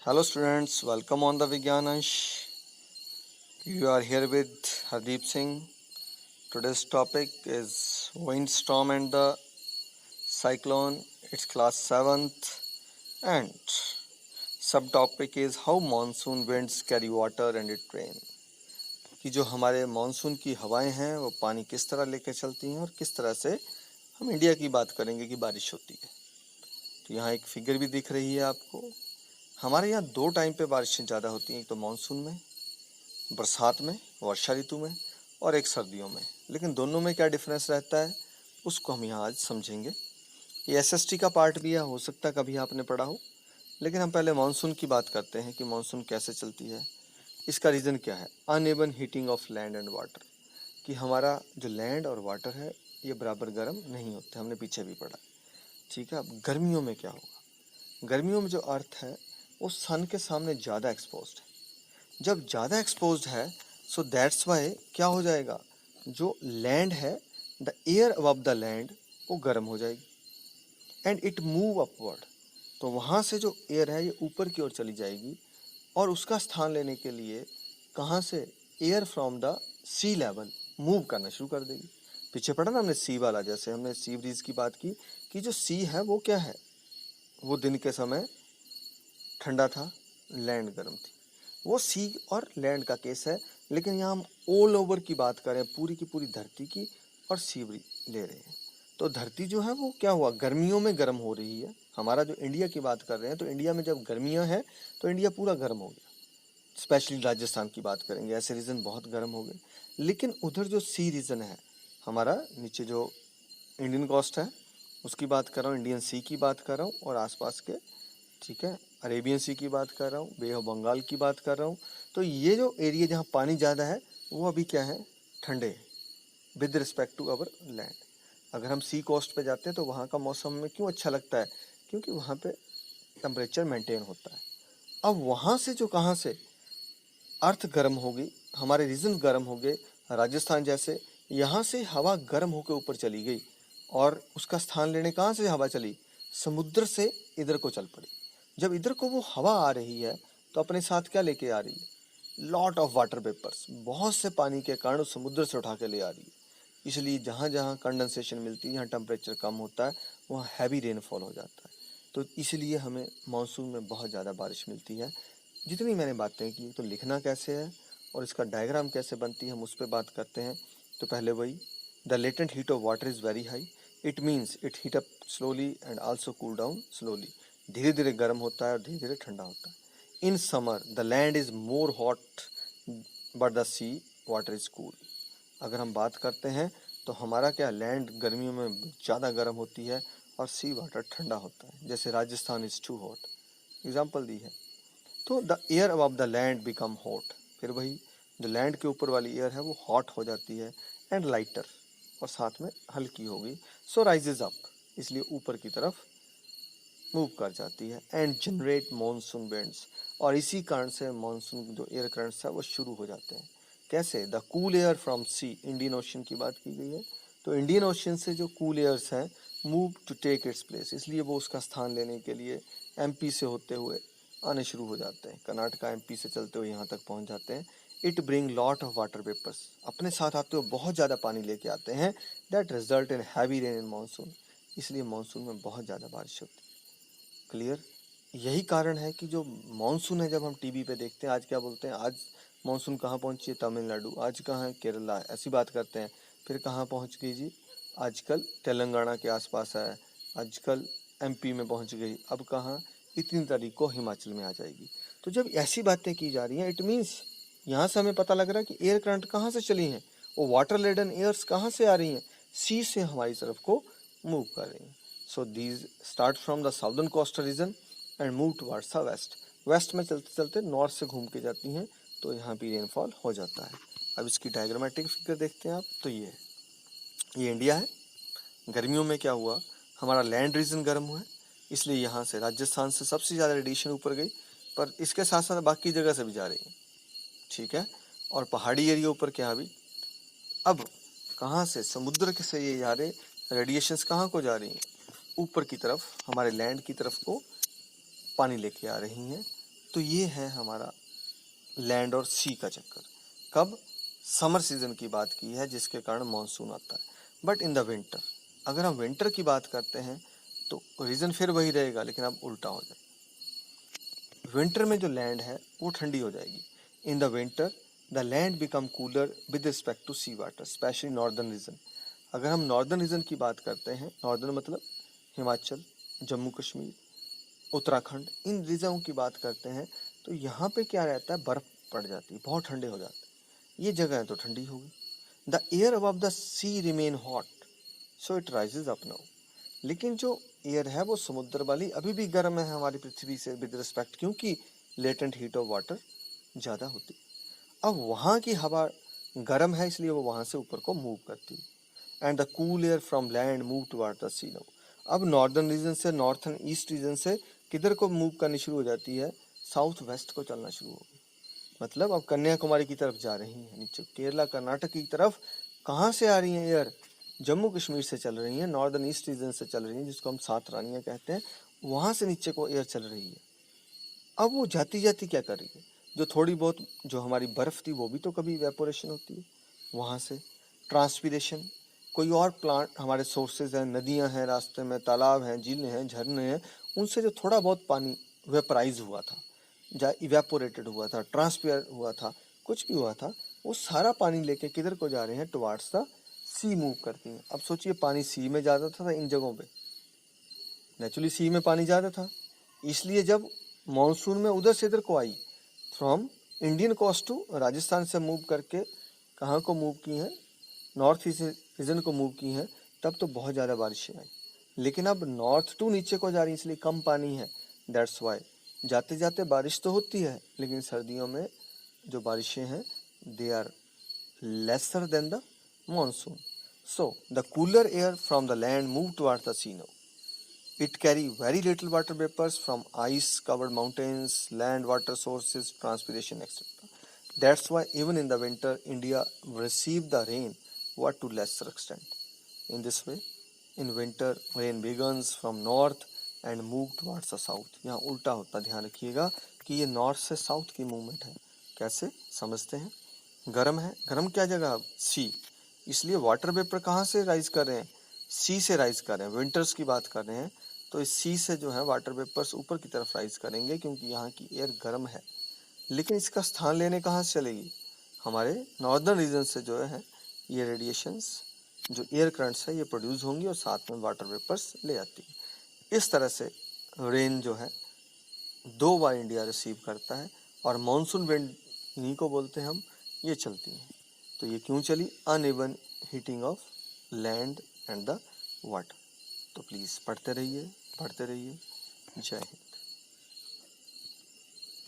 Hello students, welcome on the Vigyanansh. You are here with Hardeep Singh. Today's topic is windstorm and the cyclone. It's class 7th and subtopic is how monsoon winds carry water and it rain. कि जो हमारे monsoon की हवाएं हैं वो पानी किस तरह लेकर चलती हैं और किस तरह से हम इंडिया की बात करेंगे कि बारिश होती है। तो यहाँ एक फिगर भी दिख रही है आपको। हमारे यहाँ दो टाइम पे बारिशें ज़्यादा होती हैं, एक तो मानसून में, बरसात में, वर्षा ऋतु में, और एक सर्दियों में। लेकिन दोनों में क्या डिफरेंस रहता है उसको हम यहाँ आज समझेंगे। ये एसएसटी का पार्ट भी है, हो सकता है कभी आपने पढ़ा हो, लेकिन हम पहले मानसून की बात करते हैं कि मानसून कैसे चलती है। इसका रीज़न क्या है? Uneven heating of land and water, कि हमारा जो लैंड और वाटर है ये बराबर गर्म नहीं होते, हमने पीछे भी पढ़ा। ठीक है, अब गर्मियों में क्या होगा? गर्मियों में जो अर्थ है वो सन के सामने ज़्यादा एक्सपोज्ड है। जब ज़्यादा एक्सपोज्ड है सो दैट्स वाई क्या हो जाएगा, जो लैंड है, the air above the land वो गर्म हो जाएगी एंड इट मूव अपवर्ड। तो वहाँ से जो एयर है ये ऊपर की ओर चली जाएगी और उसका स्थान लेने के लिए कहाँ से? Air from the sea level move करना शुरू कर देगी। पीछे पढ़ा ना हमने सी वाला, जैसे हमने सी ब्रीज की बात की कि जो सी है वो क्या है, वो दिन के समय ठंडा था, लैंड गर्म थी। वो सी और लैंड का केस है, लेकिन यहाँ हम ऑल ओवर की बात करें, पूरी की पूरी धरती की, और सी ले रहे हैं। तो धरती जो है वो क्या हुआ, गर्मियों में गर्म हो रही है। हमारा जो इंडिया की बात कर रहे हैं, तो इंडिया में जब गर्मियाँ हैं तो इंडिया पूरा गर्म हो गया। स्पेशली राजस्थान की बात करेंगे, ऐसे रीजन बहुत गर्म हो गए। लेकिन उधर जो सी रीजन है हमारा, नीचे जो इंडियन कोस्ट है उसकी बात कर रहा हूँ, इंडियन सी की बात कर रहा हूँ, और आसपास के, ठीक है, अरेबियन सी की बात कर रहा हूँ, बे ऑफ बंगाल की बात कर रहा हूँ। तो ये जो एरिया जहाँ पानी ज़्यादा है वो अभी क्या है, ठंडे with respect to our land. अगर हम सी कोस्ट पे जाते हैं तो वहाँ का मौसम हमें क्यों अच्छा लगता है, क्योंकि वहाँ पे टेम्परेचर मेंटेन होता है। अब वहाँ से जो, कहाँ से अर्थ गर्म होगी, हमारे रीजन गर्म हो गए, राजस्थान जैसे, यहाँ से हवा गर्म होकर ऊपर चली गई और उसका स्थान लेने कहाँ से हवा चली, समुद्र से इधर को चल पड़ी। जब इधर को वो हवा आ रही है तो अपने साथ क्या लेके आ रही है, लॉट ऑफ वाटर वेपर्स, बहुत से पानी के कारण समुद्र से उठा के ले आ रही है। इसलिए जहाँ जहाँ कंडेंसेशन मिलती है, जहाँ टेम्परेचर कम होता है, वहाँ हैवी रेनफॉल हो जाता है। तो इसलिए हमें मानसून में बहुत ज़्यादा बारिश मिलती है। जितनी मैंने बातें की, तो लिखना कैसे है और इसका डायग्राम कैसे बनती है हम उस पर बात करते हैं। तो पहले वही, the latent heat of water is very high, it means it heat up slowly and also cool down slowly. धीरे धीरे गर्म होता है और धीरे धीरे ठंडा होता है। In summer the land is more hot but the sea water is cool. अगर हम बात करते हैं तो हमारा क्या, लैंड गर्मियों में ज़्यादा गर्म होती है और सी वाटर ठंडा होता है। जैसे Rajasthan is too hot, example दी है। तो the air above the land become hot, फिर वही, जो लैंड के ऊपर वाली एयर है वो हॉट हो जाती है एंड लाइटर, और साथ में हल्की होगी, सो राइजेज अप, इसलिए ऊपर की तरफ मूव कर जाती है एंड जनरेट मॉनसून विंड्स। और इसी कारण से मॉनसून जो एयर करंट्स है वो शुरू हो जाते हैं। कैसे? The cool air from sea, Indian ocean की बात की गई है, तो इंडियन ओशन से जो कूल एयर्स हैं move to take its place, इसलिए वो उसका स्थान लेने के लिए एमपी से होते हुए आने शुरू हो जाते हैं, कर्नाटका एमपी से चलते हुए यहाँ तक पहुँच जाते हैं। It bring lot of water vapours, अपने साथ आते हुए बहुत ज़्यादा पानी लेके आते हैं, that result in heavy rain in monsoon, इसलिए मानसून में बहुत ज़्यादा बारिश होती है। क्लियर? यही कारण है कि जो मानसून है, जब हम टीवी पे देखते हैं, आज क्या बोलते हैं, आज मानसून कहाँ पहुँची है, तमिलनाडु, आज कहाँ है, केरला, ऐसी बात करते हैं। फिर कहाँ पहुँच गई जी, आजकल तेलंगाना के आसपास है, आजकल एमपी में पहुँच गई, अब कहाँ, इतनी तारीख को हिमाचल में आ जाएगी। तो जब ऐसी बातें की जा रही हैं, इट मीन्स यहाँ से हमें पता लग रहा है कि एयर करंट कहाँ से चली हैं, वो वाटर लेडन एयर्स कहाँ से आ रही हैं, सी से हमारी तरफ को मूव कर रही हैं। So these start from the southern coastal region and move towards the west. West में चलते चलते नॉर्थ से घूम के जाती हैं, तो यहाँ भी रेनफॉल हो जाता है। अब इसकी डायग्रामेटिक फिगर देखते हैं आप, तो ये इंडिया है। गर्मियों में क्या हुआ, हमारा लैंड रीजन गर्म हुआ है, इसलिए यहाँ से राजस्थान से सबसे ज़्यादा रेडिएशन ऊपर गई, पर इसके साथ साथ बाकी जगह से भी जा रही है, ठीक है। और पहाड़ी एरिया ऊपर क्या, अभी अब कहाँ से, समुद्र के से ये जा रहे रेडिएशंस, कहाँ को जा रही हैं, ऊपर की तरफ, हमारे लैंड की तरफ को पानी लेके आ रही हैं, तो ये है हमारा लैंड और सी का चक्कर। कब? समर सीजन की बात की है जिसके कारण मॉनसून आता है। बट इन द विंटर, अगर हम विंटर की बात करते हैं तो रीजन फिर वही रहेगा, लेकिन अब उल्टा हो जाए। विंटर में जो लैंड है वो ठंडी हो जाएगी। In the winter the land become cooler with respect to sea water, specially northern region. अगर हम नॉर्दर्न रीजन की बात करते हैं, नॉर्दर्न मतलब हिमाचल, जम्मू कश्मीर, उत्तराखंड, इन रीजनों की बात करते हैं तो यहाँ पे क्या रहता है, बर्फ पड़ जाती है, बहुत ठंडे हो जाते हैं। ये जगह तो ठंडी होगी। The air above the sea remain hot so it rises up now. लेकिन जो एयर है वो समुद्र वाली अभी भी गर्म है हमारी पृथ्वी से विद रिस्पेक्ट, क्योंकि लेटेंट हीट ऑफ वाटर ज़्यादा होती है। अब वहाँ की हवा गर्म है इसलिए वो वहाँ से ऊपर को मूव करती है। And the cool air from land move toward the sea now. अब नॉर्दर्न रीजन से, नॉर्थ एंड ईस्ट रीजन से किधर को मूव करनी शुरू हो जाती है, साउथ वेस्ट को चलना शुरू होगी। मतलब अब कन्याकुमारी की तरफ जा रही है, नीचे केरला कर्नाटक की तरफ कहाँ से आ रही है एयर, जम्मू कश्मीर से चल रही है, नॉर्दर्न ईस्ट रीजन से चल रही है, जिसको हम सात रानियाँ कहते हैं, वहाँ से नीचे को एयर चल रही है। अब वो जाती जाती क्या कर रही है, जो थोड़ी बहुत जो हमारी बर्फ़ थी वो भी तो कभी इवेपोरेशन होती है, वहाँ से ट्रांसपीरेशन, कोई और प्लांट हमारे सोर्सेज हैं, नदियाँ हैं रास्ते में, तालाब हैं, झीलें हैं, झरने हैं, उनसे जो थोड़ा बहुत पानी वेपराइज हुआ था, या इवेपोरेटेड हुआ था, ट्रांसपेयर हुआ था, कुछ भी हुआ था, वो सारा पानी लेके किधर को जा रहे हैं, टुवार्ड्स द सी मूव करती हैं। अब सोचिए पानी सी में ज़्यादा था इन जगहों पे, नेचुरली सी में पानी ज़्यादा था, इसलिए जब मानसून में उधर से इधर को आई, from Indian coast to Rajasthan से मूव करके कहाँ को मूव की हैं, नॉर्थ ईस्ट रीजन को मूव की हैं, तब तो बहुत ज़्यादा बारिशें आई। लेकिन अब नॉर्थ टू नीचे को जा रही है इसलिए कम पानी है, दैट्स वाई जाते जाते बारिश तो होती है, लेकिन सर्दियों में जो बारिशें हैं they are lesser than the monsoon. So, the cooler air from the land moved towards the sea now. It carry very little water vapors from ice-covered mountains, land water sources, transpiration, etc. That's why even in the winter, India received the rain, but to lesser extent. In this way, in winter, rain begins from north and move towards the south. यहाँ उल्टा होता, ध्यान रखिएगा कि ये north से south की movement है। कैसे समझते हैं? गर्म है, गर्म क्या जगह, सी, इसलिए वाटर वेपर कहाँ से राइज कर रहे हैं, सी से राइज कर रहे हैं। विंटर्स की बात कर रहे हैं तो इस सी से जो है वाटर वेपर्स ऊपर की तरफ राइज करेंगे, क्योंकि यहाँ की एयर गर्म है। लेकिन इसका स्थान लेने कहाँ से चलेगी, हमारे नॉर्दर्न रीजन से जो है ये रेडिएशंस, जो एयर करंट्स है ये प्रोड्यूस होंगी और साथ में वाटर वेपर्स ले आती है। इस तरह से रेन जो है 2 बार इंडिया रिसीव करता है, और मानसून विंड इन्हीं को बोलते हैं हम, ये चलती हैं। तो ये क्यों चली, uneven heating of land and the water. तो प्लीज़ पढ़ते रहिए, जय हिंद।